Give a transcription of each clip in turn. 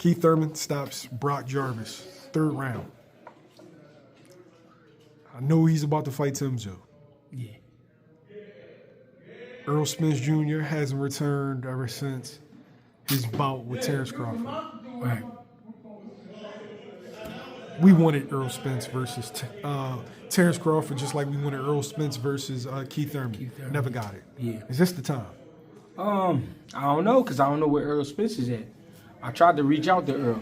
Keith Thurman stops Brock Jarvis, 3rd round. I know he's about to fight Tim Joe. Yeah. Errol Spence Jr. hasn't returned ever since his bout with Terrence Crawford. Right. We wanted Errol Spence versus Terrence Crawford, just like we wanted Errol Spence versus Keith Thurman. Never got it. Yeah. Is this the time? I don't know, because I don't know where Errol Spence is at. I tried to reach out to Earl. You know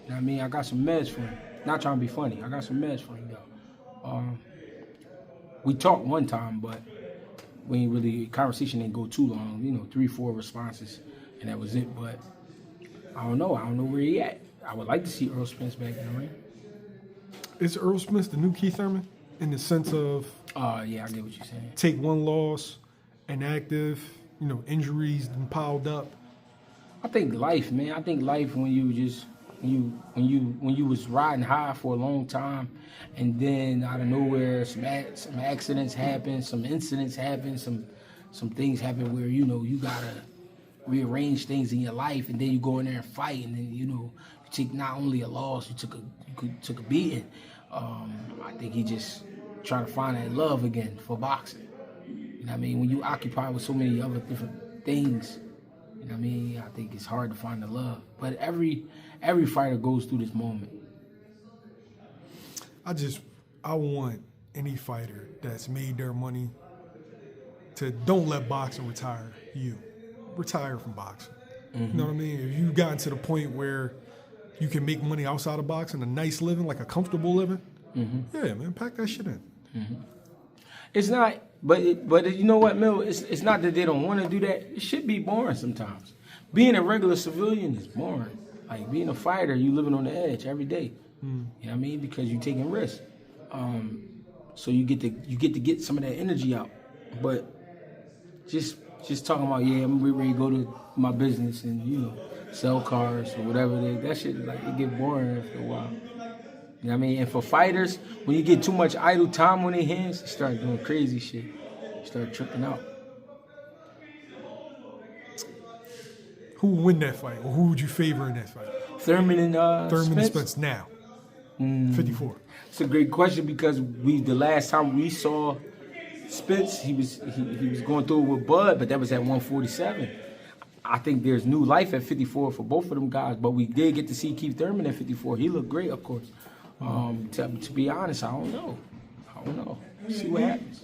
what I mean? I got some meds for him. Not trying to be funny. I got some meds for him, though. We talked one time, but we ain't really, conversation didn't go too long. You know, 3-4 responses, and that was it. But I don't know. I don't know where he at. I would like to see Errol Spence back in the ring. Is Errol Spence the new Keith Thurman in the sense of yeah, I get what you're saying. take one loss, inactive, injuries and piled up? I think life, man. I think life when you just when you was riding high for a long time, and then out of nowhere some accidents happen, some incidents happen, some things happen where you gotta rearrange things in your life, and then you go in there and fight, and then you take not only a loss, you took a beating. I think he just trying to find that love again for boxing. You know what I mean? When you occupy with so many other different things, you know what I mean? I think it's hard to find the love. But every fighter goes through this moment. I want any fighter that's made their money to don't let boxing retire you. Retire from boxing. Mm-hmm. You know what I mean? If you've gotten to the point where you can make money outside of boxing, a nice living, like a comfortable living, yeah, man, pack that shit in. Mm-hmm. It's not, but you know what, Mil? It's not that they don't want to do that. It should be boring sometimes. Being a regular civilian is boring. Like being a fighter, you living on the edge every day. You know what I mean? Because you're taking risks. So you get to get some of that energy out. But just talking about, yeah, I'm ready to go to my business and sell cars or whatever. That shit, like, it get boring after a while. You know what I mean? And for fighters, when you get too much idle time on their hands, you start doing crazy shit. You start tripping out. Who would win that fight, or who would you favor in that fight? Thurman and Spence now. 54. It's a great question, because the last time we saw Spence, he was going through it with Bud, but that was at 147. I think there's new life at 54 for both of them guys, but we did get to see Keith Thurman at 54. He looked great, of course. To be honest, I don't know. See what happens.